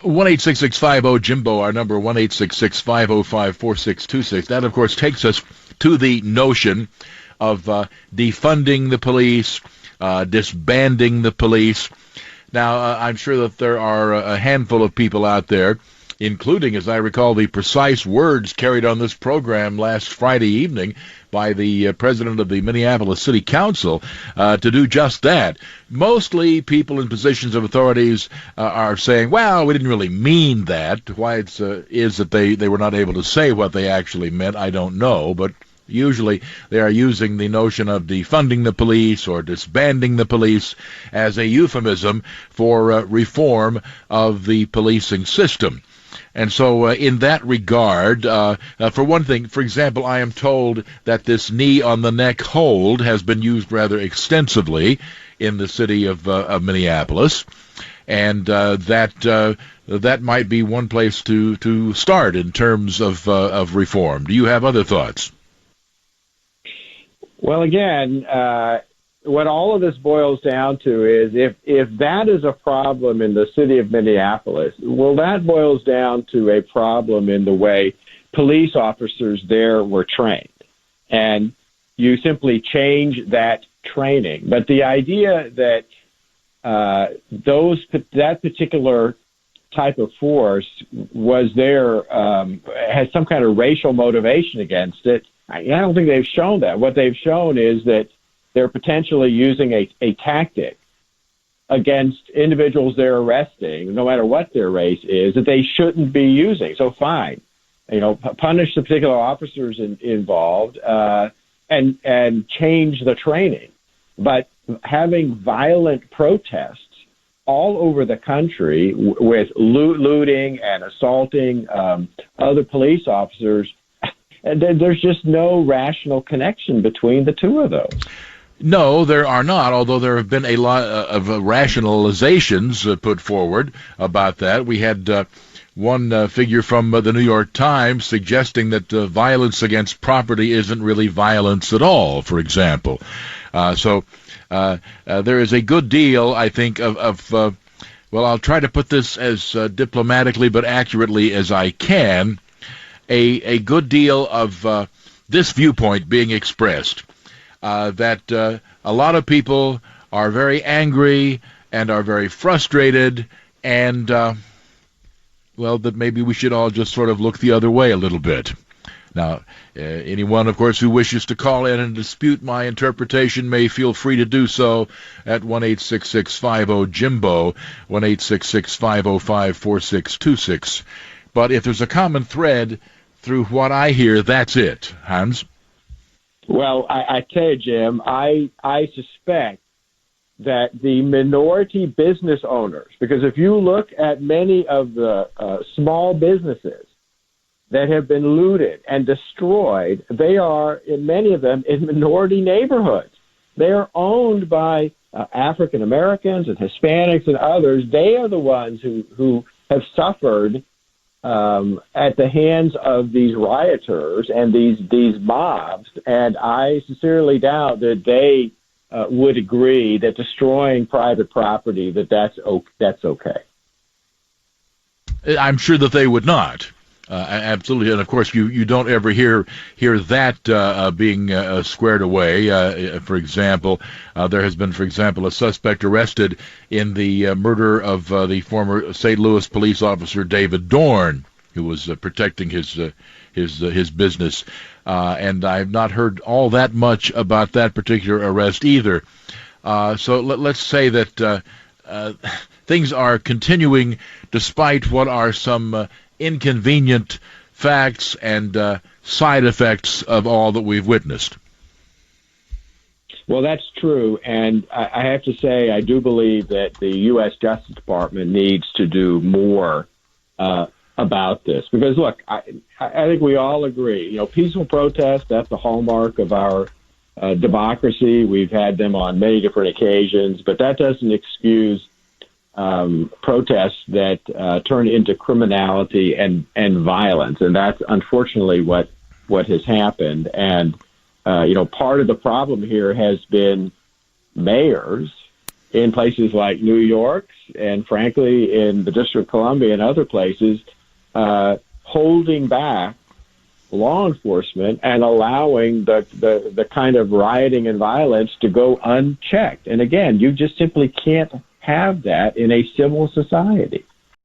1-866-50-JIMBO, our number, 1-866-505-4626. That, of course, takes us to the notion of defunding the police, disbanding the police. Now, I'm sure that there are a handful of people out there, including, as I recall, the precise words carried on this program last Friday evening by the president of the Minneapolis City Council to do just that. Mostly people in positions of authorities are saying, well, we didn't really mean that. Why it is that they were not able to say what they actually meant, I don't know, but usually they are using the notion of defunding the police or disbanding the police as a euphemism for reform of the policing system. And so in that regard, for one thing, for example, I am told that this knee on the neck hold has been used rather extensively in the city of Minneapolis, and that might be one place to start in terms of reform. Do you have other thoughts? Well, again, what all of this boils down to is if that is a problem in the city of Minneapolis, well, that boils down to a problem in the way police officers there were trained. And you simply change that training. But the idea that that particular type of force was there, has some kind of racial motivation against it, I don't think they've shown that. What they've shown is that they're potentially using a tactic against individuals they're arresting, no matter what their race is, that they shouldn't be using. So fine, punish the particular officers involved and change the training. But having violent protests all over the country with looting and assaulting other police officers, and there's just no rational connection between the two of those. No, there are not, although there have been a lot of rationalizations put forward about that. We had one figure from the New York Times suggesting that violence against property isn't really violence at all, for example. So there is a good deal, I think, well, I'll try to put this as diplomatically but accurately as I can, a good deal of this viewpoint being expressed, that a lot of people are very angry and are very frustrated, and, well, that maybe we should all just sort of look the other way a little bit. Now, anyone, of course, who wishes to call in and dispute my interpretation may feel free to do so at 1-866-50-JIMBO, 1-866-505-4626. But if there's a common thread through what I hear, that's it. Hans? Well, I tell you, Jim, I suspect that the minority business owners, because if you look at many of the small businesses that have been looted and destroyed, they are, in many of them, in minority neighborhoods. They are owned by African Americans and Hispanics and others. They are the ones who have suffered at the hands of these rioters and these mobs, and I sincerely doubt that they would agree that destroying private property, that's okay. I'm sure that they would not. Absolutely, and of course you don't ever hear that being squared away. For example, there has been, for example, a suspect arrested in the murder of the former St. Louis police officer David Dorn, who was protecting his business, and I've not heard all that much about that particular arrest either. So let's say that things are continuing despite what are some inconvenient facts and side effects of all that we've witnessed. Well, that's true, and I have to say I do believe that the U.S. Justice Department needs to do more about this. Because, look, I think we all agree, peaceful protest, that's the hallmark of our democracy. We've had them on many different occasions, but that doesn't excuse protests that turn into criminality and violence, and that's unfortunately what has happened. And part of the problem here has been mayors in places like New York and, frankly, in the District of Columbia and other places, holding back law enforcement and allowing the kind of rioting and violence to go unchecked. And again, you just simply can't have that in a civil society.